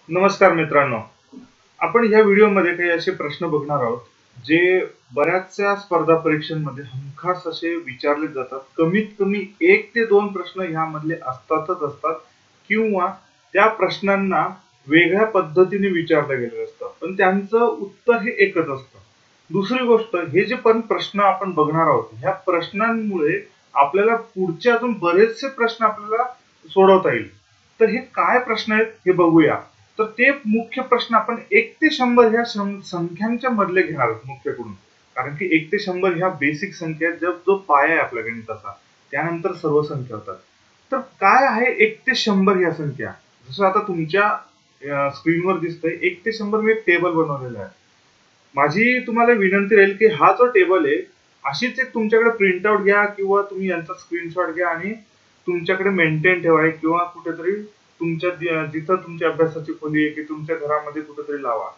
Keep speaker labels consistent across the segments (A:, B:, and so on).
A: नमस्कार मित्रांनो, आपण ह्या व्हिडिओमध्ये काही असे प्रश्न बघणार आहोत जे बऱ्याचशा स्पर्धा परीक्षांमध्ये हमखास असे विचारले जातात. कमीत कमी 1 ते 2 प्रश्न ह्यामधले असतात किंवा त्या प्रश्नांना वेगळ्या पद्धतीने विचारलं गेलेलं असतं, पण त्यांचं उत्तर हे एकच असतं. दुसरी गोष्ट, हे जे पण प्रश्न आपण बघणार आहोत, ह्या प्रश्नांमुळे आपल्याला पुढचे अजून बरेचसे प्रश्न आपल्याला सोडवता येईल. तर हे काय प्रश्न आहेत हे बघूया. तर ते मुख्य प्रश्न आपण 1 ते 100 ह्या संख्यांच्या मधले घेणार आहोत मुख्यकडून. कारण की 1 ते 100 ह्या बेसिक संख्या आहेत, जो पाया आहे आपल्या गणिताचा. त्यानंतर सर्व संख्या होतात. तर काय आहे 1 ते 100 ह्या संख्या? जसं आता तुमच्या स्क्रीनवर दिसतंय 1 ते 100 मी एक टेबल बनवलेला आहे. माझी तुम्हाला विनंती राहील की हा जो टेबल आहे, अशीच एक तुमच्याकडे प्रिंट आउट घ्या किंवा तुम्ही यांचा स्क्रीनशॉट घ्या आणि तुमच्याकडे मेंटेन ठेवा किंवा कुठेतरी तुमच्या जिथं तुमच्या अभ्यासाची खोली आहे की तुमच्या घरामध्ये कुठेतरी लावा.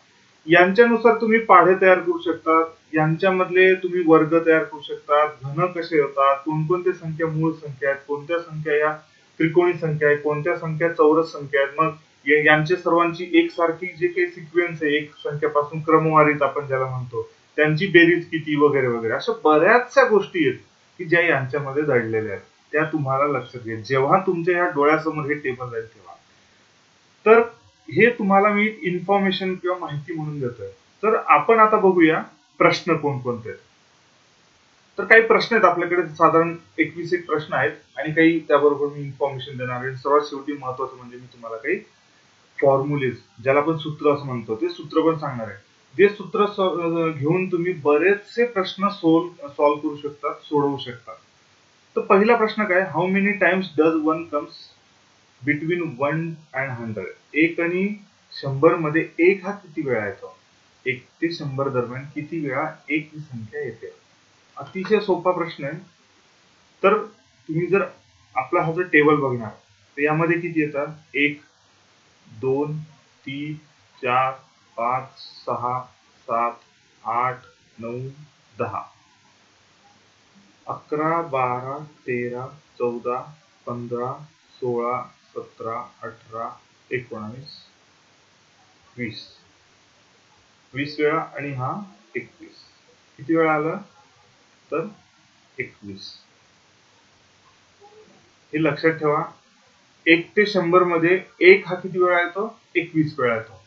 A: यांच्यानुसार तुम्ही पाढे तयार करू शकता. यांच्यामधले तुम्ही वर्ग तयार करू शकता. घन कसे होतात, कोणकोणत्या संख्या मूळ संख्या आहेत, कोणत्या संख्या या त्रिकोणी संख्या आहेत, कोणत्या संख्या चौरस संख्या आहेत. मग यांच्या सर्वांची एकसारखी जे काही सिक्वेन्स आहे, एक संख्येपासून क्रमवारीत आपण ज्याला म्हणतो, त्यांची बेरीज किती वगैरे वगैरे, अशा बऱ्याचशा गोष्टी आहेत की ज्या यांच्यामध्ये दडलेल्या आहेत. त्या तुम्हाला लक्षात घ्या जेव्हा तुमच्या या डोळ्यासमोर हे टेबल जाईल तेव्हा. तर हे तुम्हाला मी इन्फॉर्मेशन किंवा माहिती म्हणून देतोय. तर आपण आता बघूया प्रश्न कोणकोणते आहेत. तर काही प्रश्न आहेत आपल्याकडे, साधारण 21 एक प्रश्न आहेत आणि काही त्याबरोबर मी इन्फॉर्मेशन देणार आहे. सर्वात शेवटी महत्वाचं म्हणजे मी तुम्हाला काही फॉर्म्युलेज, ज्याला आपण सूत्र असं म्हणतो, ते सूत्र पण सांगणार आहे. जे सूत्र घेऊन तुम्ही बरेचसे प्रश्न सॉल्व्ह करू शकता, सोडवू शकता. तर पहिला प्रश्न काय, how many times does 1 comes between 1 and 100? 1 आणि 100 मध्ये 1 हा किती वेळा येतो? 1 ते 100 दरम्यान किती वेळा 1 ही संख्या येते? अतिशय सोपा प्रश्न आहे. तर तुम्ही जर आपला हा जो टेबल बघणार, तर यामध्ये किती येतात? 1, 2, 3, 4, 5, 6, 7, 8, 9, 10, 11, 12, 13, 14, 15, 16, 17, 18, 19, 20. 20 वेळा आणि हा 21. किती वेळा आलं? तर 21. हे लक्षात ठेवा. 1 ते 100 मध्ये 1 हा किती वेळा येतो? 21 वेळा येतो.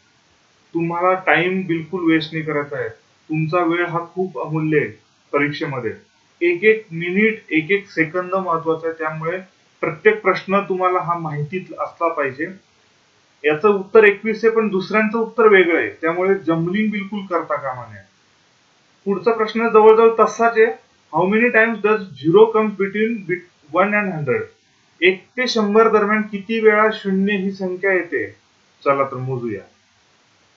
A: तुम्हाला टाइम बिलकुल वेस्ट नाही करायचा आहे. तुमचा वेळ हा खूप अमूल्य आहे परीक्षेमध्ये. एक एक मिनिट, एक एक सेकंद महत्वाचा आहे. त्यामुळे प्रत्येक प्रश्न तुम्हाला हा माहितीत असला पाहिजे. याचं उत्तर 21 आहे, पण दुसऱ्यांचं उत्तर वेगळं आहे. त्यामुळे जम्बलिंग बिलकुल करता कामा नये. पुढचा प्रश्न जवळजवळ तसाच आहे. How many times does 0 comes between 1 and 100? 1 ते 100 दरम्यान किती वेळा 0 ही संख्या येते? चला तर मोजूया.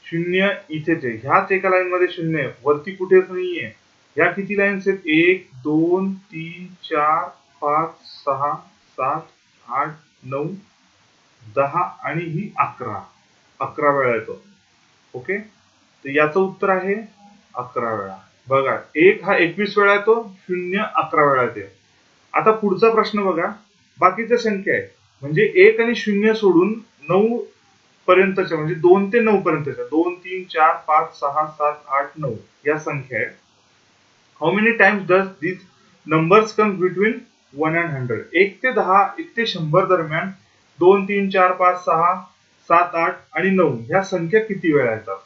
A: 0 इथेच आहे, ह्याच एका लाईन मध्ये 0 आहे, वरती कुठेच नाहीये. ह्या किती लाईन्स आहेत? 1, 2, 3, 4, 5, 6, 7, 8, 9, 10 आणि ही 11. 11 वेळा येतो. ओके, तर याचं उत्तर आहे 11 वेळा. बघा, 1 हा 21 वेळा येतो, 0 11 वेळा येते. आता पुढचा प्रश्न बघा. बाकीच्या संख्या आहे, म्हणजे 1 आणि 0 सोडून 9 पर्यंतच्या, म्हणजे 2 ते 9 पर्यंतच्या, 2, 3, 4, 5, 6, 7, 8, 9 या संख्या आहेत. How many times does these numbers come between 1 and 100? 1 ते 10, 1 ते 100 दरम्यान 2, 3, 4, 5, 6, 7, 8 आणि 9 ह्या संख्या किती वेळा येतात?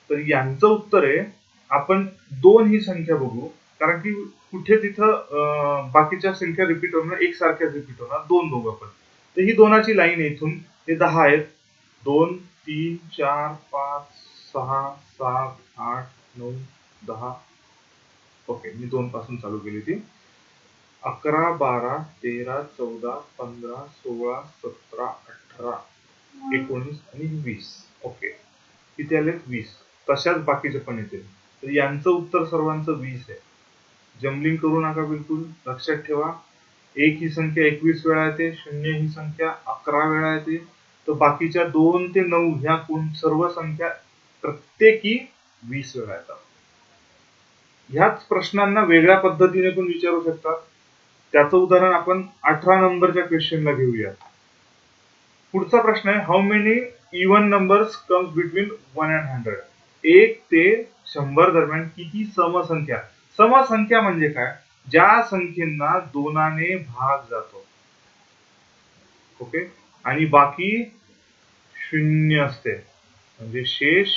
A: तर यांचं उत्तर आहे, आपण 2 ही संख्या बघू. कारण की कुठे तिथं बाकीच्या संख्या रिपीट होणार, एकसारख्या रिपीट होणार, 2 बघू आपण. तर ही 2ची लाईन आहे, इथून हे 10 आहेत. 2, 3, 4, 5, 6, 7, 8, 9, 10. ओके, मी 2 पासून चालू केली ती. 11, 12, 13, 14, 15, 16, 17, 18, 19 आणि 20. ओके, किती आले? 20. तशाच बाकीचे पण येतील. तर यांचं उत्तर सर्वांचं 20 आहे. जम्बलिंग करू नका बिलकुल. लक्षात ठेवा, 1 ही संख्या 21 वेळा येते, 0 ही संख्या 11 वेळा येते, तर बाकीच्या 2 ते 9 ह्या सर्व संख्या प्रत्येकी 20 वेळा येतात. ह्याच प्रश्नांना वेगळ्या पद्धतीने पण विचारू शकतात. त्याचं उदाहरण आपण 18 नंबरच्या क्वेश्चनला घेऊया. पुढचा प्रश्न आहे, how many even numbers comes between 1 and 100. 1 ते 100 दरम्यान किती समसंख्या. समसंख्या म्हणजे काय, ज्या संख्येना दोनाने भाग जातो. ओके, आणि बाकी शून्य असते, म्हणजे शेष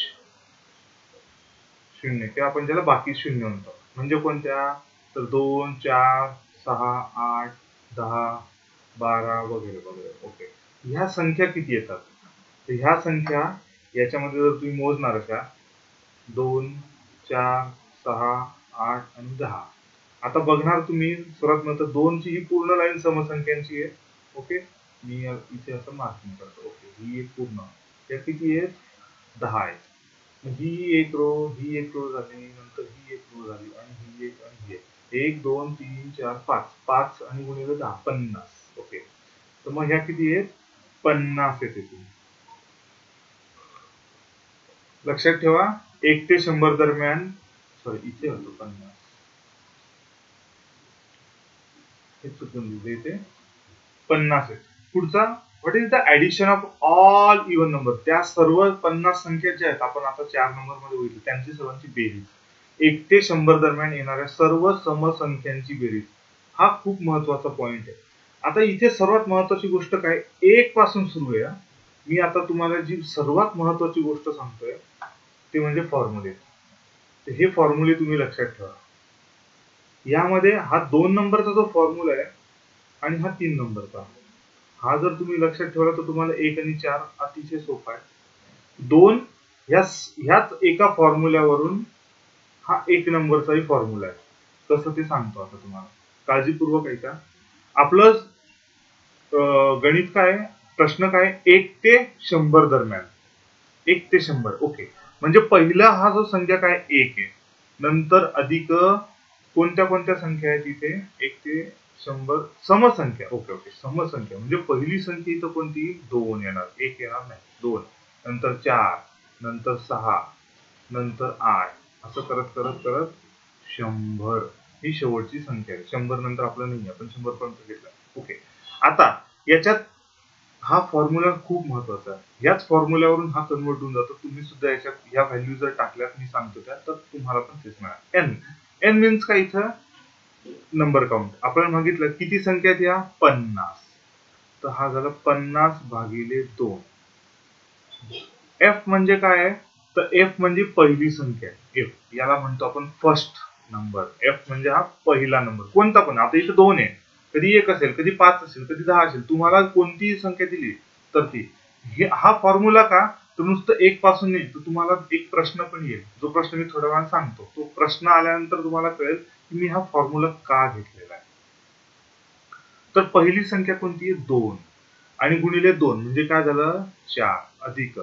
A: शून्य, किंवा आपण त्याला बाकी शून्य म्हणतो. म्हणजे कोणत्या, तर 2, 4, 6, 8, 10, 12 वगैरे वगैरे. ओके, ह्या संख्या किती येतात, तर ह्या संख्या याच्यामध्ये जर तुम्ही मोजणार अशा 2, 4, 6, 8 आणि 10. आता बघणार तुम्ही सर्वात नंतर 2 ची ही पूर्ण लाईन समसंख्यांची आहे. ओके, मी इथे असं मार्किंग करतो. ओके, ही एक पूर्ण, त्या किती आहेत, 10 आहेत. ही एक रो, ही एक रो झाली, नंतर ही एक रो झाली, आणि ही एक, आणि ही एक. 1 2 3 4 5, 5 आणि गुणिले 10, 50. ओके, तर मग ह्या किती आहेत, 50 येते. तुम्ही लक्षात ठेवा, 1 ते 100 दरम्यान, सॉरी इथे होतो 50, हे चुकून दिले, इथे 50 आहे. पुढचा, what is the addition of all even number. त्या सर्व 50 संख्या ज्या आहेत, आपण आता 4 नंबर मध्ये होईल, त्यांची सर्वांची बेरीज. 1 ते 100 दरम्यान येणाऱ्या सर्व समसंख्यांची बेरीज. हा खूप महत्वाचा पॉइंट आहे. आता इथे सर्वात महत्वाची गोष्ट काय, 1 पासून सुरू आहे. मी आता तुम्हाला जी सर्वात महत्वाची गोष्ट सांगतोय ते म्हणजे फॉर्म्युले. तर हे फॉर्म्युले तुम्ही लक्षात ठेवा. यामध्ये हा 2 नंबरचा जो फॉर्म्युला आहे आणि हा 3 नंबरचा, हा जर तुम्ही लक्षात ठेवला तर तुम्हाला 1 आणि 4 अतिशय सोपा आहे. 2 ह्याच एका फॉर्म्युल्यावरून हा 1 नंबरचाही फॉर्म्युला आहे. कसं ते सांगतो आता तुम्हाला, काळजीपूर्वक ऐका. आपलं गणित काय, प्रश्न काय, 1 ते 100 दरम्यान. 1 ते 100. ओके, म्हणजे पहिला हा जो संख्या काय 1 आहे, नंतर अधिक कोणत्या कोणत्या संख्या आहेत इथे, 1 ते 100 समसंख्या. ओके ओके, समसंख्या म्हणजे पहिली संख्या इथं कोणती, 2 येणार, 1 येणार नाही, 2, नंतर 4, नंतर 6, नंतर 8, असं करत करत करत 100 ही शेवटची संख्या आहे. 100 नंतर आपलं नाही, आपण 100 पर्यंत घेतला. ओके, आता याच्यात हा फॉर्म्युला खूप महत्वाचा आहे. याच फॉर्म्युल्यावरून हा कन्वर्ट होऊन जातो. तुम्ही सुद्धा याच्यात ह्या व्हॅल्यू जर टाकल्यात, मी सांगतो त्या, तर तुम्हाला पण तेच मिळाल. एन, एन मीन्स काय, इथं नंबर काउंट. आपण मागितलं किती संख्या आहेत या, 50. तर हा झाला 50 भागिले 2. एफ म्हणजे काय आहे, तर एफ म्हणजे पहिली संख्या. एफ याला म्हणतो आपण फर्स्ट नंबर. एफ म्हणजे हा पहिला नंबर, कोणता पण. आता इथे 2 आहे, कधी 1 असेल, कधी 5 असेल, कधी 10 असेल, तुम्हाला कोणतीही संख्या दिली तर ती. हा फॉर्म्युला का, तर नुसतं 1 पासून नाही, तर तुम्हाला एक प्रश्न पण येईल, जो प्रश्न मी थोड्या वेळाने सांगतो. तो प्रश्न आल्यानंतर तुम्हाला कळेल की मी हा फॉर्म्युला का घेतलेला आहे. तर पहिली संख्या कोणती आहे, 2, आणि गुणिले 2 म्हणजे काय झालं, 4, अधिक.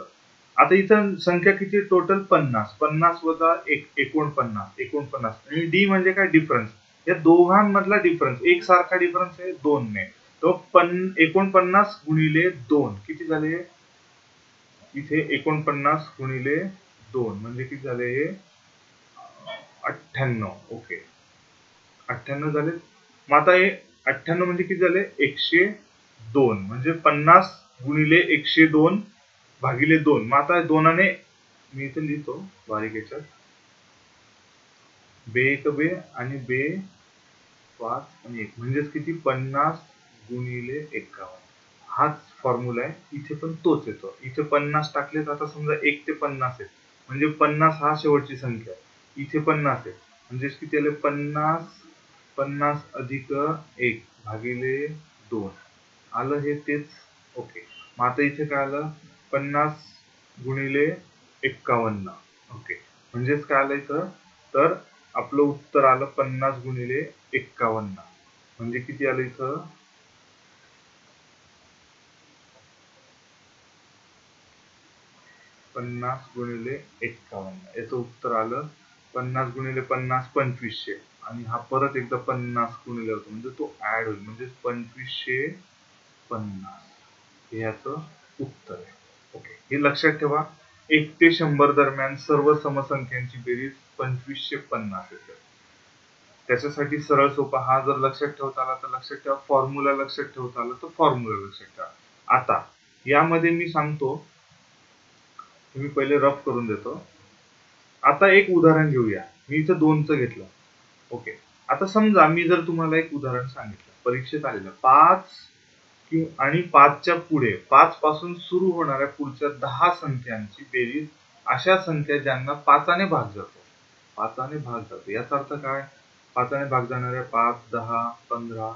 A: आता इथं संख्या किती टोटल, 50. 50 वजा 1, 49. 49, आणि डी म्हणजे काय, डिफरन्स. या दोघांमधला डिफरन्स, एक सारखा डिफरन्स आहे 2 ने. तो 49 गुणिले 2 किती झाले, इथे 49 गुणिले 2 म्हणजे किती झाले, 98. ओके, 98 झाले. मग आता हे 98 म्हणजे किती झाले, 102. म्हणजे 50 गुणिले 102 भागिले 2. मग आता 2 ने, मी इथे लिहितो बारीक याच्यात, बे 1 बे आणि बे 5 आणि 1 म्हणजेच किती, 50 गुणिले 51. हाच फॉर्म्युला आहे, इथे पण तोच येतो. इथे 50 टाकले तर आता समजा 1 ते 50 आहे, म्हणजे 50 हा शेवटची संख्या आहे. इथे 50 आहे, म्हणजे किती आले, 50 अधिक 1 भागिले 2 आलं, हे तेच. ओके, मग आता इथे काय आलं, 50 गुणिले 51. ओके, म्हणजेच काय आलं इथं, तर आपलं उत्तर आलं 50 गुणिले 51. म्हणजे किती आलं इथं, 50 गुणिले 51. याचं उत्तर आलं 50 गुणिले 50 2500, आणि हा परत एकदा 50 गुणिले होतो, म्हणजे तो ऍड होईल, म्हणजे 2550 हे याचं उत्तर आहे. ओके, हे लक्षात ठेवा. 1 ते 100 दरम्यान सर्व समसंख्यांची बेरीज 2550 येते. त्याच्यासाठी सरळ सोपा, हा जर लक्षात ठेवता आला तर लक्षात ठेवा, फॉर्म्युला लक्षात ठेवता आला तर फॉर्म्युला लक्षात ठेवा. आता यामध्ये मी सांगतो मी पहिले रफ करून देतो. आता एक उदाहरण घेऊया. मी इथं 2चं घेतलं. ओके. आता समजा मी जर तुम्हाला एक उदाहरण सांगितलं, परीक्षेत आलेलं 5 आणि 5च्या पुढे 5 पासून सुरू होणाऱ्या पुढच्या 10 संख्यांची बेरीज अशा संख्या ज्यांना 5ने भाग जातो. 5ने भाग जातो याचा अर्थ काय? 5ने भाग जाणाऱ्या 5, 10, 15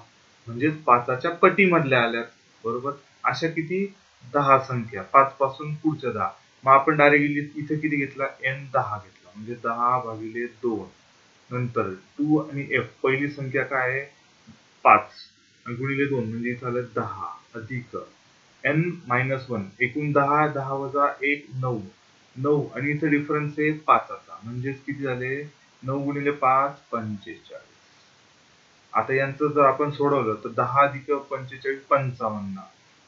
A: म्हणजेच 5च्या पटीमधल्या आल्यात. बरोबर? अशा किती? 10 संख्या. 5 पासून पुढच्या 10. मग आपण डायरेक्टली इथे किती घेतला? n10 घेतला. म्हणजे 10/2. नंतर 2 आणि f पहिली संख्या काय आहे? 5 गुणिले 2 म्हणजे इथं आलं 10 अधिक n-1 एकूण 10, 10 वजा 1 9. 9 आणि इथे डिफरन्स आहे 5चा म्हणजेच किती झाले? 9 गुणिले 5 45. आता यांचं जर आपण सोडवलं तर 10 अधिक 45 55.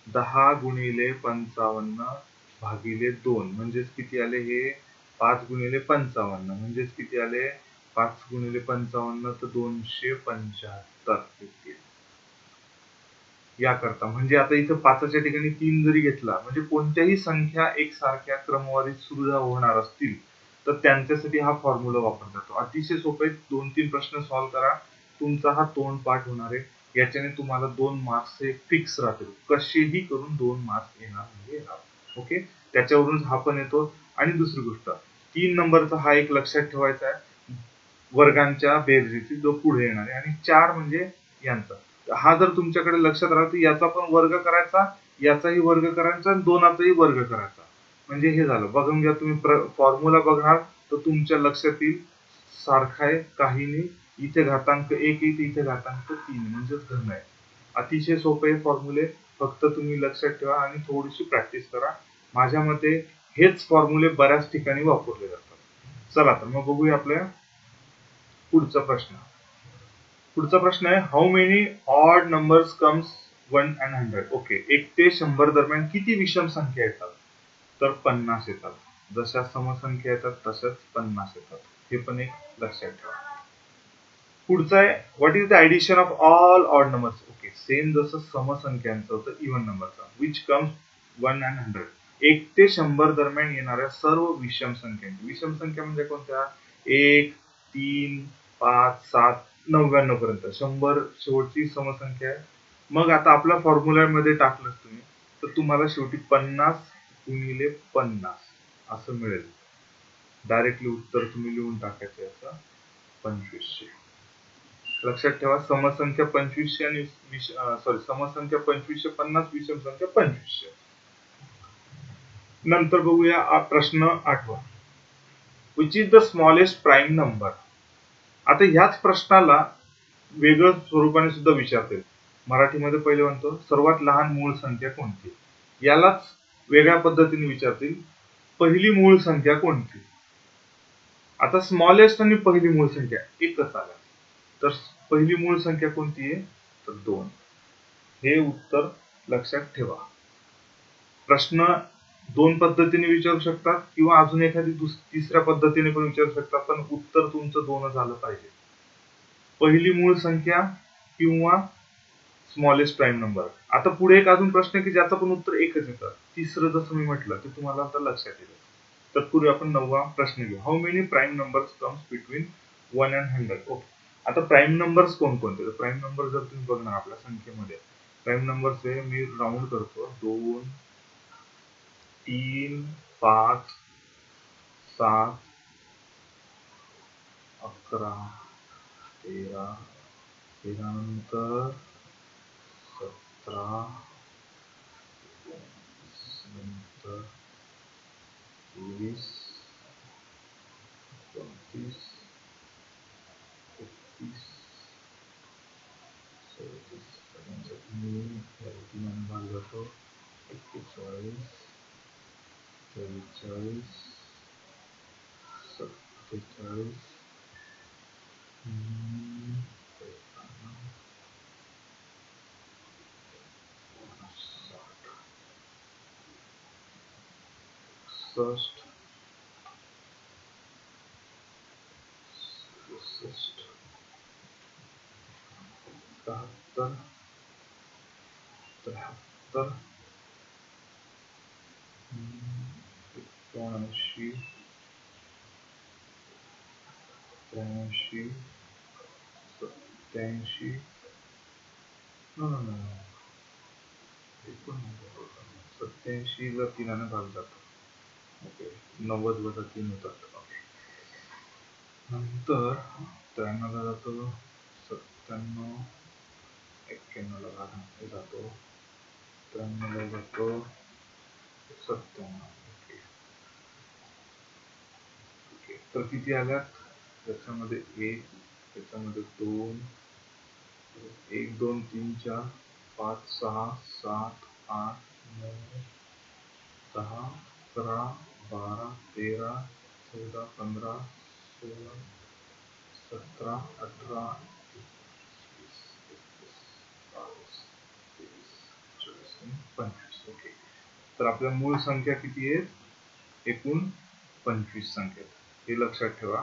A: 10 गुणिले 55 भागिले 2 म्हणजेच किती आले हे? 5 गुणिले 55 म्हणजेच किती आले? 5 गुणिले 55 तर 275 येतील. याकरता म्हणजे आता इथं 5च्या ठिकाणी 3 जरी घेतला म्हणजे कोणत्याही संख्या एकसारख्या क्रमवारीत सुरू होणार असतील तर त्यांच्यासाठी हा फॉर्म्युला वापरला जातो. अतिशय सोपे 2-3 प्रश्न सॉल्व्ह करा. तुमचा हा तोंडपाठ होणार आहे. याच्याने तुम्हाला 2 मार्क्स हे फिक्स राहतील. कसेही करून 2 मार्क्स येणार म्हणजे येणार. ओके. त्याच्यावरून हा पण येतो. आणि दुसरी गोष्ट 3 नंबरचा हा एक लक्षात ठेवायचा आहे. वर्गांच्या बेरजेची जो पुढे येणार आहे आणि 4 म्हणजे यांचा. हा जर तुमच्याकडे लक्षात राहिला तर याचा पण वर्ग करायचा, याचाही वर्ग करायचा आणि 2चाही वर्ग करायचा. म्हणजे हे झालं. बघून घ्या तुम्ही फॉर्म्युला बघणार तर तुमच्या लक्षात येईल सारखा आहे काही नाही. इथे घातांक 1 येते, इथे घातांक 3 म्हणजेच घन आहे. अतिशय सोपे फॉर्म्युले. फक्त तुम्ही लक्षात ठेवा आणि थोडीशी प्रॅक्टिस करा. माझ्या मते हेच फॉर्म्युले बऱ्याच ठिकाणी वापरले जातात. चला तर मग बघूया आपल्या पुढचा प्रश्न. पुढचा प्रश्न आहे how many odd numbers comes 1 and 100. Okay. 1 ते 100 दरम्यान किती विषम संख्या येतात? तर 50 येतात. जशा समसंख्या येतात तशाच 50 येतात. हे पण एक लक्षात ठेवा. पुढचा आहे what is the addition of all odd numbers. Okay. Same जसं समसंख्यांचं होतं इव्हन नंबरचा. Which comes 1 and 100. 1 ते 100 दरम्यान येणाऱ्या सर्व विषम संख्यांची. विषम संख्या म्हणजे कोणत्या? 1, 3, 5, 7, 99 पर्यंत. 100 शेवटची समसंख्या आहे. मग आता आपल्या फॉर्म्युल्यामध्ये टाकलं तुम्ही तर तुम्हाला शेवटी 50 गुणिले 50 असं मिळेल. डायरेक्टली उत्तर तुम्ही लिहून टाकायचं याचं 2500. लक्षात ठेवा समसंख्या 2500 आणि समसंख्या 2500 50 विषम संख्या 2500. नंतर बघूया प्रश्न 8वा. Which is the smallest prime number. आता ह्याच प्रश्नाला वेगळं स्वरूपाने सुद्धा विचारते. मराठीमध्ये पहिले म्हणतो सर्वात लहान मूळ संख्या कोणती. यालाच वेगळ्या पद्धतीने विचारतील पहिली मूळ संख्या कोणती. आता स्मॉलेस्ट आणि पहिली मूळ संख्या एकच आला तर पहिली मूळ संख्या कोणती आहे तर 2. हे उत्तर लक्षात ठेवा. प्रश्न 2 पद्धतीने विचारू शकतात किंवा अजून एखादी तिसऱ्या पद्धतीने पण विचारू शकतात पण उत्तर तुमचं 2च आलं पाहिजे. पहिली मूळ संख्या किंवा स्मॉलेस्ट प्राईम नंबर. आता पुढे एक अजून प्रश्न की ज्याचं पण उत्तर एकच येतं. तिसरं जसं मी म्हटलं ते तुम्हाला आता लक्षात येईल. तत्पूर्वी आपण 9वा प्रश्न घेऊ. How many prime numbers comes between 1 and 100. Okay. आता प्राईम नंबर्स कोणकोणते? प्राईम नंबर जर तुम्ही बघणार आपल्या संख्येमध्ये प्राईम नंबर्स आहे मी राऊंड करतो 2, 3, 5, 7, 11, 13, 13 नंतर 17, नंतर 23, 24, 31, 37, 41, 43, 47, 61, 72, 73, 94, 83 87 नो नो नो 87 ला 3 भाग जातो. ओके 90 वजा 3 होतात. ओके नंतर 93 ला जातो 97 91 ला जातो 93 ला जातो 97. ओके तर किती आल्यात त्याच्यामध्ये 1 त्याच्यामध्ये 2 1 2 3 4 5 6 7 8 9 10 11 12 13 14 15 16 17 18 25. ओके तर आपल्या मूळ संख्या किती आहेत? एकूण 25 संख्या. हे लक्षात ठेवा.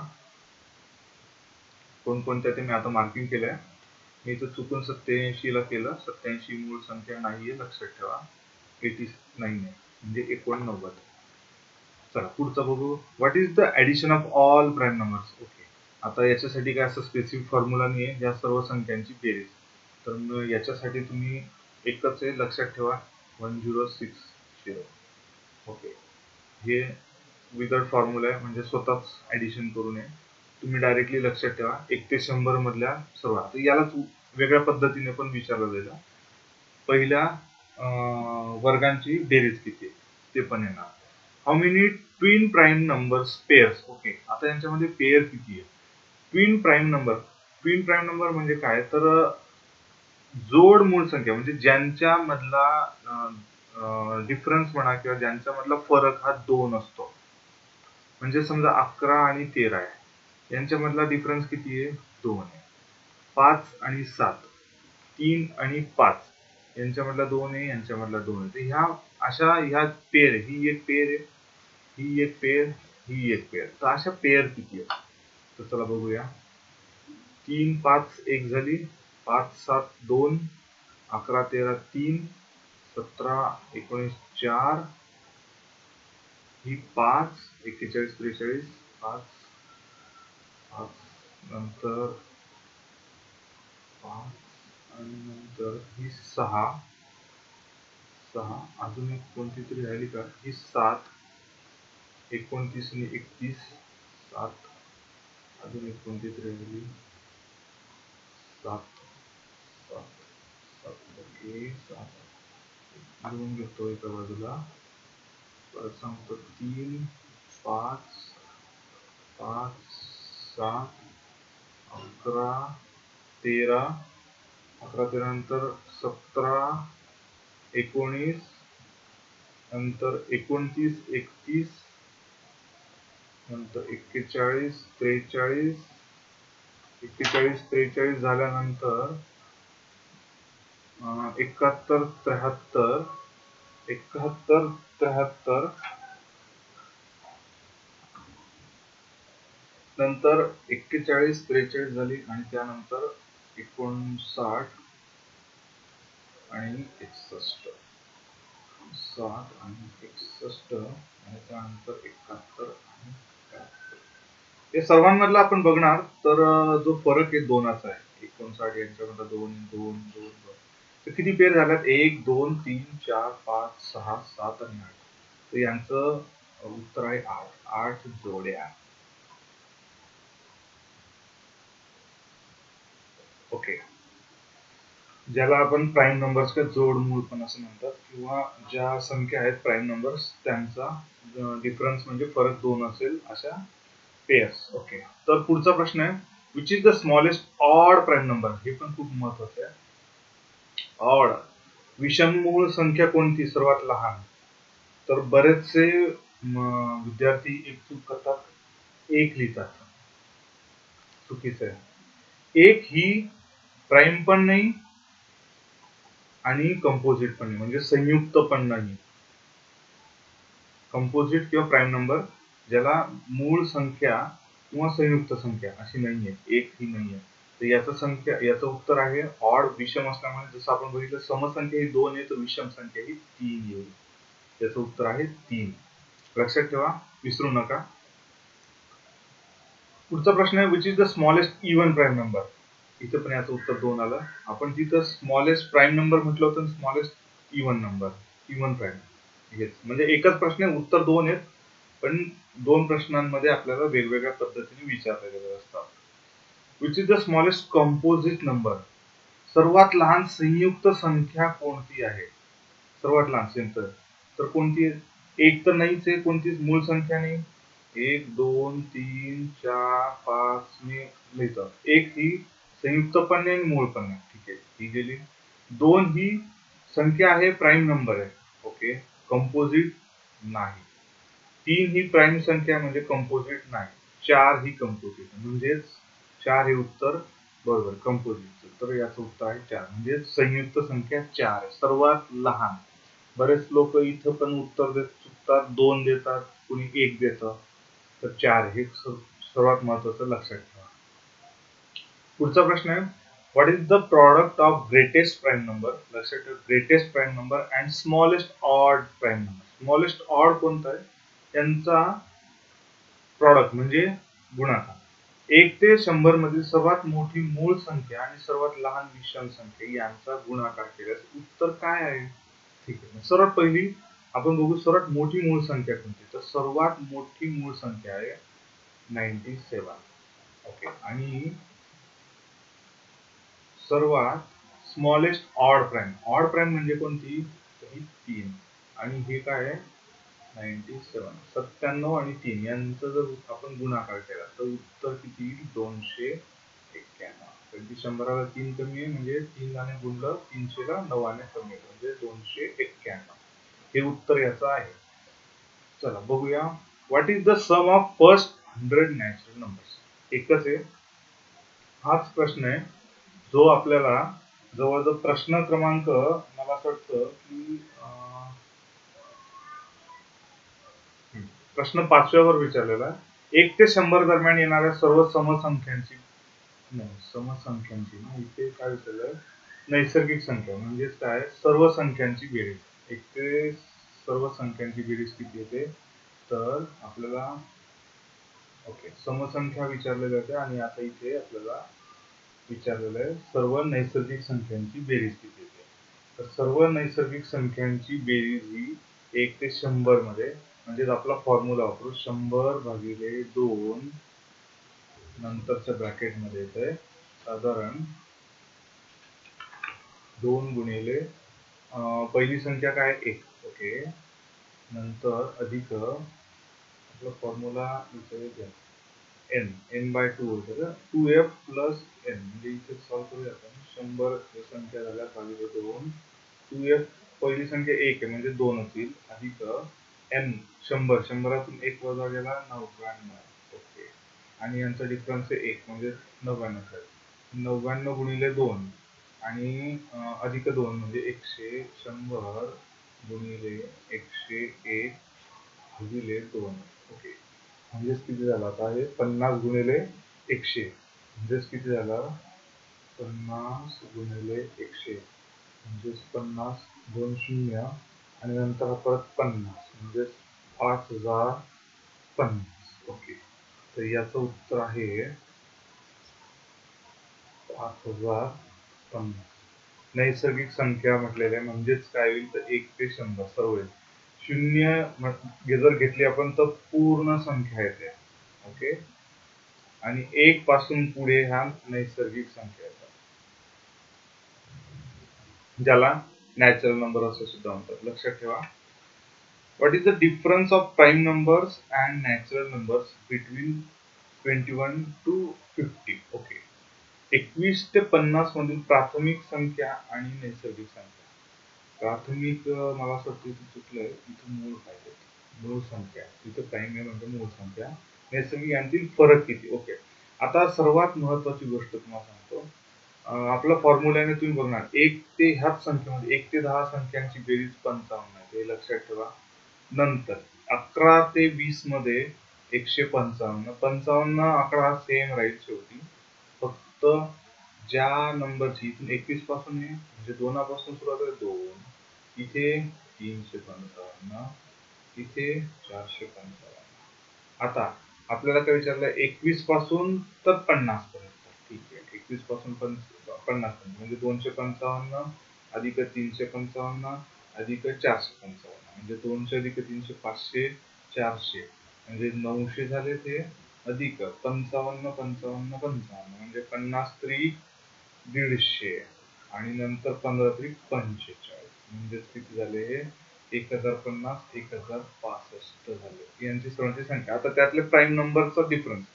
A: कोणकोणत्या ते मी आता मार्किंग केल्या. मी इथं चुकून 87 ला केलं. 87 मूळ संख्या नाहीये लक्षात ठेवा. 89 आहे म्हणजे 89. चला पुढचा बघू. What is the addition of all prime numbers? Okay आता याच्यासाठी काय असं स्पेसिफिक फॉर्म्युला नाही आहे या सर्व संख्यांची बेरीज. तर मग याच्यासाठी तुम्ही एकच आहे लक्षात ठेवा 1060. ओके हे विदाउट फॉर्म्युला आहे म्हणजे स्वतःच ऍडिशन करू नये. तुम्ही डायरेक्टली लक्षात ठेवा 1 ते 100 मधल्या सर्व. आता याला वेगळ्या पद्धतीने पण विचारलं जाईल. पहिल्या वर्गांची बेरीज किती ते पण येणार. How many twin prime numbers pairs? Okay आता यांच्यामध्ये पेअर किती आहे? ट्विन प्राईम नंबर म्हणजे काय तर जोड मूळ संख्या म्हणजे ज्यांच्या मधला डिफरन्स म्हणा किंवा ज्यांच्या मधला फरक हा 2 असतो. म्हणजे समजा 11 आणि 13 आहे यांच्या मधला डिफरन्स किती आहे? 2 आहे. 5 आणि 7 3 आणि 5 यांच्या मधला 2 आहे यांच्या मधला 2 आहे. तर ह्या पेअर ही एक पेअर आहे ही एक पेअर ही एक पेअर. तर अशा पेअर किती आहेत? तर चला बघूया. 3 5 1 झाली 5 7 2 11 13 3 17 19 4 ही 5 41 43 5 5 नंतर 5 आणि नंतर ही 6 अजून एक कोणती तरी राहिली का? ही 7 29 आणि 31 7 अजून एक कोणती तरी राहिली 7 ओके 7 लिहून घेतो एका बाजूला. परत सांगतो 3 5 5 7 11 13 नंतर 17 19 नंतर 29 31 नंतर 41 43 झाल्यानंतर 71 73 नंतर 41 43 झाली आणि त्यानंतर 59 आणि 61 60 आणि 61 आणि त्यानंतर 71 आणि 71. हे सर्वांमधला आपण बघणार तर जो फरक आहे 2चा आहे. 59 यांच्यामध्ये 2 2 2 2. तर किती पेअर झाल्यात? 1 2 3 4 5 6 7 आणि 8. तर यांचं उत्तर आहे 8 जोड्या. ओके ज्याला आपण प्राईम नंबर्स का जोडमूळ पण असं म्हणतात किंवा ज्या संख्या आहेत प्राईम नंबर्स त्यांचा डिफरन्स म्हणजे फरक 2 असेल अशा पेअर्स. ओके तर पुढचा प्रश्न आहे which is the smallest odd prime number? हे पण खूप महत्वाचं आहे. ऑड विषममूळ संख्या कोणती सर्वात लहान? तर बरेचसे विद्यार्थी एक चूक करतात, 1 लिहितात. चुकीचं आहे. 1 ही प्राईम पण नाही आणि कंपोजिट पण नाही म्हणजे संयुक्त पण नाही. कंपोजिट किंवा प्राईम नंबर ज्याला मूळ संख्या किंवा संयुक्त संख्या अशी नाहीये, 1 ही नाहीये. तर याचं उत्तर आहे ऑड. विषम असल्यामुळे जसं आपण बघितलं समसंख्या ही 2 आहे तर विषम संख्या ही 3 येईल. त्याचं उत्तर आहे 3. लक्षात ठेवा विसरू नका. पुढचा प्रश्न आहे, which is the smallest even prime number. इथं पण याचं उत्तर 2 आलं. आपण तिथं स्मॉलेस्ट प्राईम नंबर म्हटलं होतं, smallest even number, even prime. हेच म्हणजे एकच प्रश्न आहे, उत्तर 2 आहेत, पण 2 प्रश्नांमध्ये आपल्याला वेगवेगळ्या पद्धतीने विचारले गेले असतात. Which is the smallest composite number. सर्वात लहान संयुक्त संख्या कोणती आहे? सर्वात लहान संयुक्त तर कोणती आहे? एक तर नाहीच आहे, कोणतीच मूळ संख्या नाही. 1 2 3 4 5 मी लिहितो. 1 ही संयुक्त पण नाही, मूळ पण नाही. ठीक आहे, ही गेली. 2 ही संख्या आहे, प्राईम नंबर आहे. ओके, कंपोजिट नाही. 3 ही प्राईम संख्या म्हणजे कंपोजिट नाही. 4 ही कंपोजिट, म्हणजेच 4 हे उत्तर बरोबर कंपोजिट. तर याचं उत्तर आहे 4, म्हणजे संयुक्त संख्या 4 आहे, सर्वात लहान. बरेच लोक इथं पण उत्तर देत चुकतात, 2 देतात, कुणी 1 देतं. तर 4 हे सर्वात महत्वाचं लक्षात ठेवा. पुढचा प्रश्न आहे, what is the product of greatest prime number. लक्षात ठेवा, greatest prime number and smallest odd prime number. Smallest odd कोणता आहे? त्यांचा प्रॉडक्ट म्हणजे गुणाकार. 1 ते 100 मधील सर्वात मोठी मूळ संख्या आणि सर्वात लहान विषम संख्या यांचा गुणाकार केल्यास उत्तर काय आहे? ठीक आहे, सर्वात पहिली आपण बघू, सर्वात मोठी मूळ संख्या कोणती. तर सर्वात मोठी मूळ संख्या आहे 97. ओके, आणि सर्वात smallest odd prime. Odd prime म्हणजे कोणती? ही 3, आणि हे काय आहे? 97. 97 आणि 3 यांचा जर आपण गुणाकार केला तर उत्तर किती येईल? 291. कारण की 100ला 3 कमी आहे, म्हणजे 3 ने गुणलं, 300 ला 9 ने कमी आहे, म्हणजे 291. हे उत्तर याचं आहे. चला बघूया, what is the sum of first 100 natural numbers. एकच आहे, हाच प्रश्न आहे जो आपल्याला जवळजवळ प्रश्न क्रमांक, मला असं वाटतं की प्रश्न 5व्यावर विचारलेला. 1 ते 100 दरम्यान येणाऱ्या सर्व समसंख्यांची, नाही समसंख्यांची ना, इथे काय विचारलंय? नैसर्गिक संख्या म्हणजेच काय? सर्व संख्यांची बेरीज. 1 ते सर्व संख्यांची बेरीज किती येते? तर आपल्याला ओके, समसंख्या विचारले जाते, आणि आता इथे आपल्याला विचारलेलं आहे सर्व नैसर्गिक संख्यांची बेरीज किती येते. तर सर्व नैसर्गिक संख्यांची बेरीज ही 1 ते 100 मध्ये, म्हणजे आपला फॉर्म्युला वापरू, 100 भागिले 2 नंतरच्या ब्रॅकेट मध्ये येते साधारण 2 गुणिले पहिली संख्या काय? 1. ओके, नंतर अधिक आपला फॉर्म्युला इथे n, n/2 होतं, 2f प्लस n, म्हणजे इथे सॉल्व करूया आपण. 100 संख्या झाल्या भागिले 2, 2f पहिली संख्या 1 आहे म्हणजे 2 होतील, अधिक n 100, 100तून 1 वजा गेला 99. ओके, आणि यांचा डिफरन्स आहे 1, म्हणजे 99. 99 गुणिले 2 आणि अधिक 2 म्हणजे 100. 100 गुणिले 101 भागिले 2. ओके, म्हणजेच किती झाला आता हे? 50 गुणिले 100, म्हणजेच किती झालं? 50 गुणिले 100 म्हणजेच 50, 2 शून्य, आणि नंतर परत 50, म्हणजेच 5050. ओके, तर याचं उत्तर आहे 5050. नैसर्गिक संख्या म्हटलेल्या म्हणजेच काय होईल? तर 1 ते 100 सर्व येईल. शून्य जर घेतली आपण तर पूर्ण संख्या येते. ओके, आणि 1 पासून पुढे ह्या नैसर्गिक संख्या येतात, ज्याला नॅचरल नंबर असं सुद्धा म्हणतात. लक्षात ठेवा. What is the difference of prime numbers and natural numbers between 21 to 50? Okay, 21 ते 50 मधील प्राथमिक संख्या आणि नैसर्गिक संख्या. प्राथमिक मला असं वाटतं इथे चुकलंय, इथे मूळ पाहिजे, मूळ संख्या. इथे प्राईम आहे म्हणजे मूळ संख्या. नैसर्गिक यांतील फरक किती? ओके, आता सर्वात महत्वाची गोष्ट तुम्हाला सांगतो. आपल्या फॉर्म्युल्याने तुम्ही बघणार, 1 ते ह्याच संख्येमध्ये 1 ते 10 संख्यांची बेरीज 55 आहे, हे लक्षात ठेवा. नंतर 11 ते 20 मध्ये 155. 55 आकडा हा सेम राहील शेवटी, फक्त ज्या नंबरची इथून 21 पासून आहे म्हणजे 2 पासून सुरुवात आहे 2, इथे 355, इथे 455. आता आपल्याला काय विचारलं, 21 पासून तर 50 पर्यंत. ठीक आहे, 21 पासून 50 पर्यंत म्हणजे 255 अधिक 355 अधिक 455 म्हणजे 200 अधिक 300 500 400 म्हणजे 900 झाले ते, अधिक 55 55 55 म्हणजे 50 त्रिक 150 आणि नंतर 15 त्रिक 45 म्हणजे किती झाले हे 1050 1065 झाले. यांची सर्वांची संख्या. आता त्यातले प्राईम नंबरचा डिफरन्स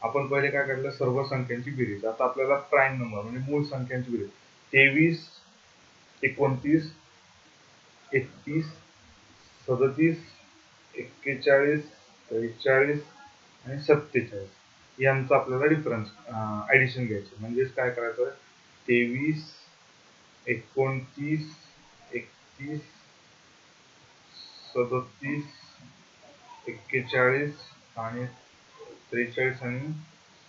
A: आपण पहिले काय काढलं, सर्व संख्यांची बेरीज. आता आपल्याला प्राईम नंबर म्हणजे मूळ संख्यांची बेरीज 23 29 31 37 41 43 आणि 47 यांचा आपल्याला डिफरन्स ऍडिशन घ्यायचं. म्हणजेच काय करायचं, 23 29 31 37 41 आणि 43 आणि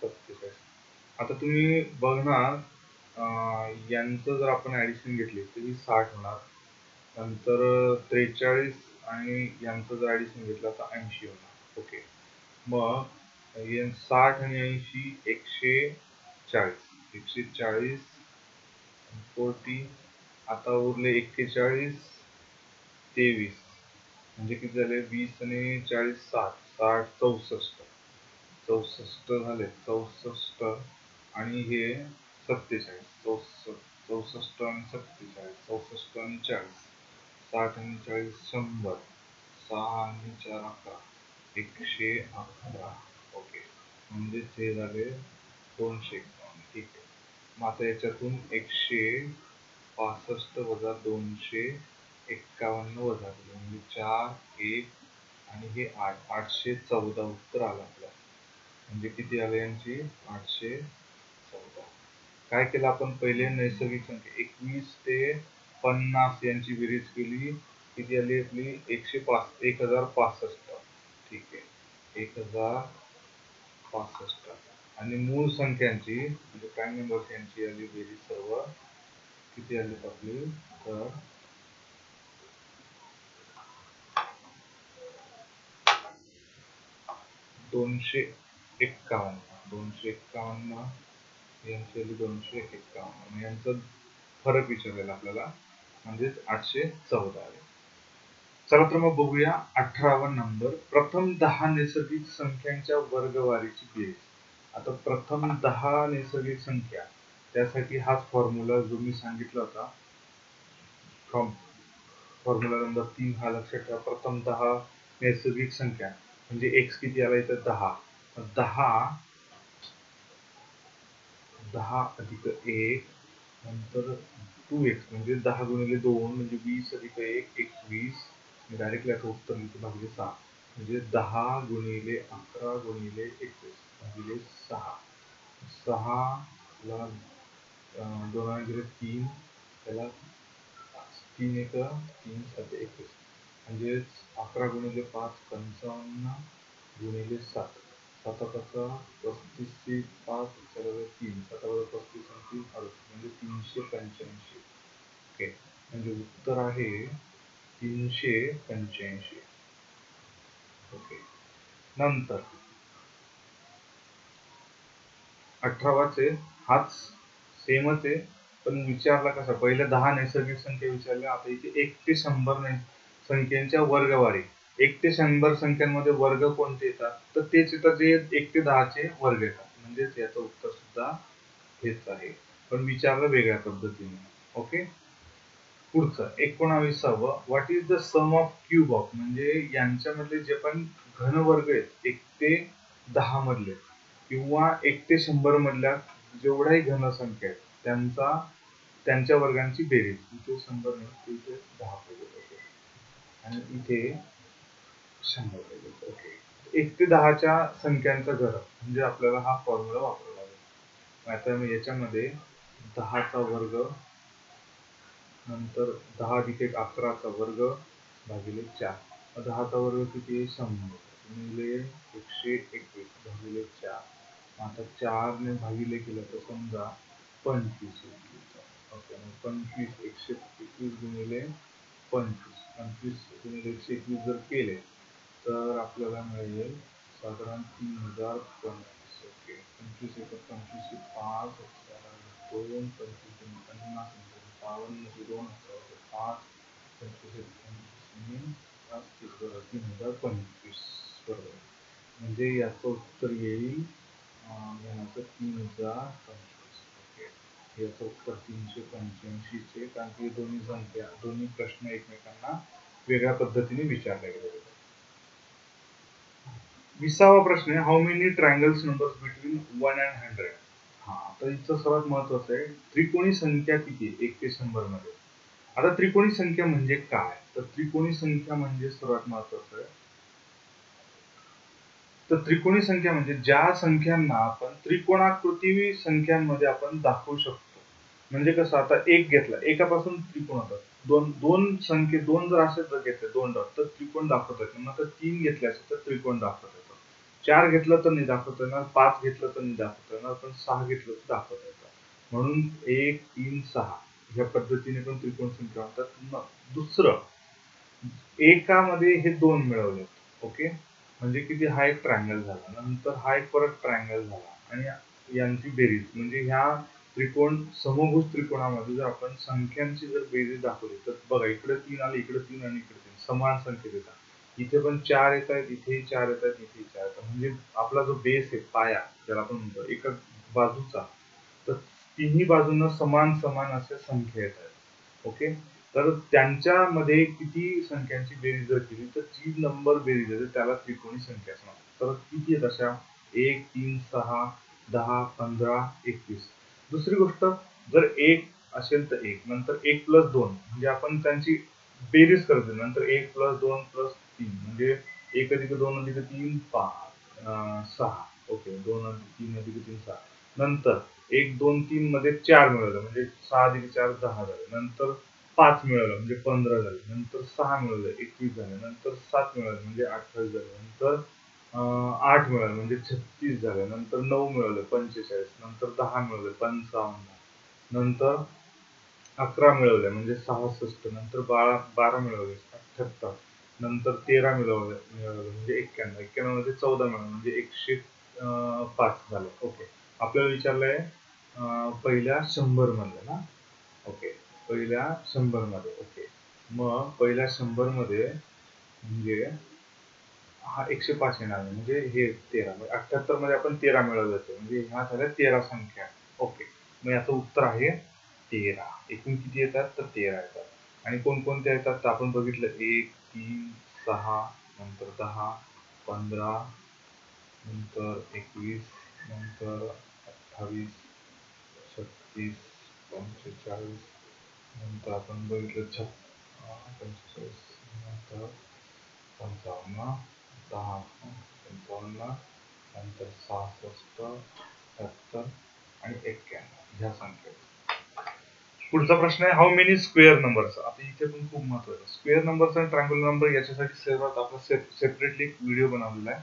A: 47. आता तुम्ही बघणार यांचं जर आपण ऍडिशन घेतली तर ही 60 होणार. नंतर 43 आणि यांचं जर ऍडिशन घेतलं तर 80 होणार. ओके, मग 60 आणि 80 140 140 40. आता उरले 41 23 म्हणजे किती झाले, 20 आणि 40 60 60 64 64 झाले 64 आणि हे 47 64 आणि 47 64 आणि 40 60 आणि 40 100 6 आणि 4 11 111. ओके, म्हणजे ते झाले 251. ठीक आहे, मग आता याच्यातून 165 वजा 251 वजा म्हणजे 4 1 आणि हे 8 814 उत्तर आलं आपल्याला. म्हणजे किती आले यांची 814. काय केलं आपण, पहिले नैसर्गिक संख्या 21 ते 50 यांची बेरीज केली, किती आली आपली 1065. ठीक आहे, 1065 आणि मूळ संख्यांची म्हणजे प्राईम नंबर यांची आली बेरीज सर्व किती आली आपली, तर 251 यांची आली 251 यांचा फरक विचारलेला आपल्याला, म्हणजेच 814 आले. चला तर मग बघूया 18वा नंबर, प्रथम 10 नैसर्गिक संख्यांच्या वर्गवारीची बेरीज. आता प्रथम 10 नैसर्गिक संख्या, त्यासाठी हाच फॉर्म्युला जो मी सांगितला होता, फॉर्म्युला नंबर 3 हा लक्षात ठेवा. प्रथम 10 नैसर्गिक संख्या म्हणजे x किती आला इथं 10, 10 अधिक 1 नंतर 2x म्हणजे 10 गुणिले 2 म्हणजे 20 अधिक 1 21. मी डायरेक्टली आता उत्तर लिहितो भागिले 6 म्हणजे 10 गुणिले 11 गुणिले 21 भागिले 6. 6 ला 2 गेले 3, त्याला 3 1 3 7 21 म्हणजे 11 गुणिले 5 55 गुणिले 7 7 35 चे 5 3 7 35 आणि 3 38 म्हणजे 385. ओके, म्हणजे उत्तर आहे 385. ओके, नंतर 18वाचे हाच सेमच आहे, पण विचारला कसा, पहिले 10 नैसर्गिक संख्या विचारल्या, आता इथे 1 ते 100 संख्यांच्या वर्गवारी. 1 ते 100 संख्यांमध्ये वर्ग कोणते येतात, तर तेच येतात जे 1 ते 10 चे वर्ग येतात. म्हणजेच याचं उत्तर सुद्धा हेच आहे, पण विचारलं वेगळ्या पद्धतीने. ओके, पुढचं 19वा, what is the sum of cube of, म्हणजे यांच्यामधले जे पण घनवर्ग आहेत 1 ते 10 मधले किंवा 1 ते 100 मधल्या जेवढ्याही घनसंख्या आहेत त्यांच्या वर्गांची बेरीज. इथे 100 नाही, इथे 10 पाहिजे आणि इथे 100 पाहिजे. ओके, 1 ते 10च्या संख्यांचा घर म्हणजे आपल्याला हा फॉर्म्युला वापरावा लागेल. आता मी याच्यामध्ये 10चा वर्ग नंतर 10 अधिक 1 11चा वर्ग भागिले 4. 10चा वर्ग किती 100 गुणिले 121 भागिले 4. आता 4 ने भागिले केलं तर समजा 25. ओके, 25 121 गुणिले 25 25 गुणिले 121 जर केले तर आपल्याला मिळेल साधारण 3025. ओके, 25 1 25 5 2 25 50 52 2 5 25 25 3025 बरोबर. म्हणजे याचं उत्तर येईल याचं 3025. ओके, याचं उत्तर 385 चे, कारण की दोन्ही संख्या दोन्ही प्रश्न एकमेकांना वेगळ्या पद्धतीने विचारले गेले. 20वा प्रश्न आहे, how many triangles numbers between 1 and 100. हा, तर इथं सर्वात महत्वाचं आहे, त्रिकोणी संख्या किती आहे 1 ते 100 मध्ये. आता त्रिकोणी संख्या म्हणजे काय, तर त्रिकोणी संख्या म्हणजे सर्वात महत्वाचं आहे, तर त्रिकोणी संख्या म्हणजे ज्या संख्यांना आपण त्रिकोणाकृती संख्यांमध्ये आपण दाखवू शकतो. म्हणजे कसं, आता एक घेतला, एकापासून त्रिकोण होतात. दोन संख्ये, दोन जर असे जर घेतले, दोन डॉट, तर त्रिकोण दाखवता येतात. मग तीन घेतले असेल तर त्रिकोण दाखवता येतात. 4 घेतलं तर नाही दाखवता येणार, 5 घेतलं तर नाही दाखवता येणार, पण 6 घेतलं तर दाखवता येतात. म्हणून 1 3 6 ह्या पद्धतीने पण त्रिकोण संख्या होतात. दुसरं, एकामध्ये हे दोन मिळवले. ओके, म्हणजे किती, हा एक ट्रायंगल झाला, नंतर हा एक परत ट्रायंगल झाला, आणि यांची बेरीज म्हणजे ह्या त्रिकोण, समभुज त्रिकोणामध्ये जर आपण संख्यांची जर बेरीज दाखवली, तर बघा इकडे 3 आले, इकडे 3 आणि इकडे 3 समान संख्येत येतात. इथे पण 4 येत आहेत, इथेही 4 येत आहेत, इथेही 4 येतात. म्हणजे आपला जो बेस आहे, पाया ज्याला आपण म्हणतो एका बाजूचा, तर तिन्ही बाजूंना समान समान अशा संख्या येत आहेत. ओके, तर त्यांच्यामध्ये किती संख्यांची बेरीज जर केली तर जी नंबर बेरीज आहे त्याला त्रिकोणी संख्या असणार. तर किती आहेत अशा, 1 3 6 10 15 21. दुसरी गोष्ट, जर 1 असेल तर 1, नंतर 1 प्लस 2 म्हणजे आपण त्यांची बेरीज करतो, नंतर 1 प्लस 2 प्लस 3 म्हणजे 1 अधिक 2 अधिक 3 6. ओके, 2 अधिक 3 अधिक 3 6. नंतर 1 2 3 मध्ये 4 मिळवलं म्हणजे 6 अधिक 4 10 झाले. नंतर 5 मिळवलं म्हणजे 15 झाले. नंतर 6 मिळवलं 21 झाले. नंतर 7 मिळवलं म्हणजे 28 झाले. नंतर 8 मिळवलं म्हणजे 36 झाले. नंतर 9 मिळवलं 45. नंतर 10 मिळवलं 55. नंतर 11 मिळवले म्हणजे 66. नंतर 12 मिळवले 78. नंतर 13 मिळवले म्हणजे 91. 91 मध्ये 14 मिळवले म्हणजे 105 झाले. ओके, आपल्याला विचारलंय पहिल्या 100 मधलं ना. ओके, पहिल्या 100 मध्ये. ओके, मग पहिल्या 100 मध्ये म्हणजे हा 105 येणार म्हणजे हे 13, म्हणजे 78 मध्ये आपण 13 मिळवले होते, म्हणजे ह्या झाल्या 13 संख्या. ओके, मग याचं उत्तर आहे 13. एकूण किती येतात तर 13 येतात. आणि कोणकोणत्या येतात तर आपण बघितलं 1 3 6, नंतर 10 15, नंतर 21, नंतर 28 36 45, नंतर आपण बघितलं 45, नंतर 55 10 55, नंतर 66 78 आणि 91 ह्या संख्या. पुढचा प्रश्न आहे, हाऊ मेनी स्क्वेअर नंबर्स. आता इथे पण खूप महत्वाचं, स्क्वेअर नंबर्स आणि ट्रायंगुलर नंबर याच्यासाठी सर्वात आपला सेपरेटली एक व्हिडिओ बनवलेला आहे,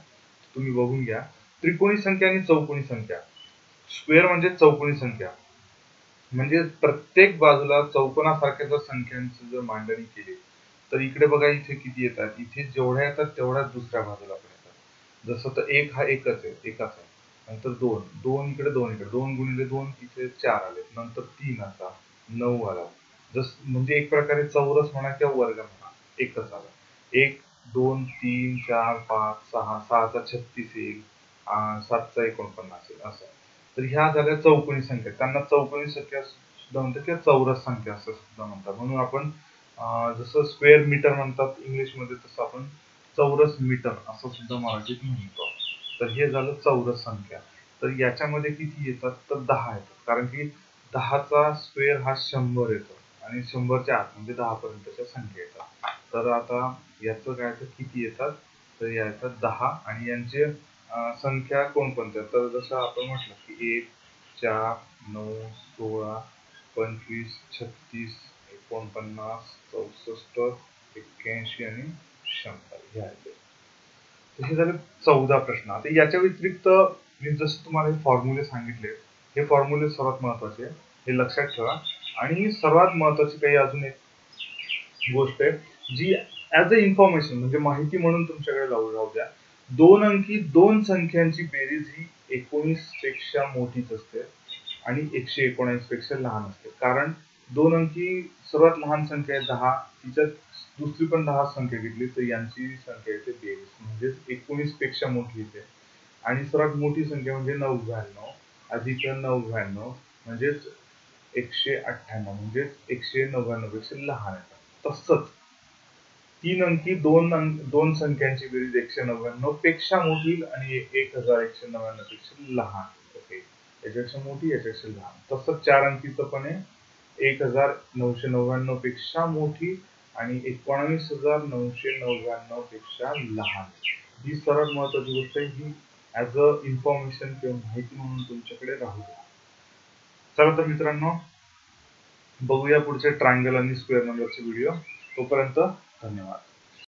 A: तुम्ही बघून घ्या. त्रिकोणी संख्या आणि चौकोनी संख्या. स्क्वेअर म्हणजे चौकोनी संख्या, म्हणजे प्रत्येक बाजूला चौकोनासारख्या जर संख्यांची जर मांडणी केली, तर इकडे बघा इथे किती येतात, इथे जेवढ्या येतात तेवढ्याच दुसऱ्या बाजूला पण येतात. जसं तर 1 हा एकच आहे, एकाच आहे. नंतर 2 2 इकडे 2 इकडे, 2 गुणिले 2 इथे 4 आले. नंतर 3 असा 9 आला. म्हणजे एक प्रकारे चौरस म्हणा किंवा वर्ग म्हणा, एकच आला. 1 2 3 4 5 6 6चा 36 येईल, 7चा 49 येईल असं. तर ह्या झाल्या चौकोनी संख्या, त्यांना चौकोनी संख्या सुद्धा म्हणतात किंवा चौरस संख्या असं सुद्धा म्हणतात. म्हणून आपण जसं स्क्वेअर मीटर म्हणतात इंग्लिश मध्ये, तसं आपण चौरस मीटर असं सुद्धा मराठीत म्हणतो. तर हे झालं चौरस संख्या. तर याच्यामध्ये किती येतात तर 10 येतात, कारण की 10चा स्क्वेअर हा 100 येतो, आणि 100च्या आत म्हणजे 10 पर्यंतच्या संख्या येतात. तर आता याचं काय तर किती येतात तर या येतात 10, आणि यांचे संख्या कोणकोणत्या, तर जसं आपण म्हटलं की 1 4 9 16 25 36 49 64 81 आणि 100 हे आहेत. हे झाले 14 प्रश्न. आता याच्या व्यतिरिक्त मी जसं तुम्हाला हे फॉर्म्युले सांगितले, हे फॉर्म्युले सर्वात महत्वाचे आहे, हे लक्षात ठेवा. आणि सर्वात महत्वाची काही अजून एक गोष्ट आहे जी ऍज अ इन्फॉर्मेशन म्हणजे माहिती म्हणून तुमच्याकडे राहू द्या. दोन अंकी दोन संख्यांची बेरीज ही 19 पेक्षा मोठीच असते आणि 119 पेक्षा लहान असते. कारण दोन अंकी सर्वात लहान संख्या आहे 10, तिच्यात दुसरी पण 10 संख्या घेतली तर यांची संख्या येते 22, म्हणजेच 19 पेक्षा मोठी येते. आणि सर्वात मोठी संख्या म्हणजे 99 अधिक 99 म्हणजेच 198, म्हणजेच 199 पेक्षा लहान येतात. तसंच तीन अंकी दोन संख्यांची बेरीज 199 पेक्षा मोठी आणि 1199 पेक्षा लहान. ओके, याच्यापेक्षा मोठी याच्यापेक्षा लहान. तसंच चार अंकीचं पण आहे 1999 पेक्षा मोठी आणि 19,999 पेक्षा लहान. ही सर्वात महत्वाची गोष्ट आहे, ही ऍज अ इन्फॉर्मेशन किंवा माहिती म्हणून तुमच्याकडे राहू द्या. चला तर मित्रांनो, बघूया पुढचे ट्रायंगल आणि स्क्वेअर नंबरचे व्हिडिओ. तोपर्यंत धन्यवाद.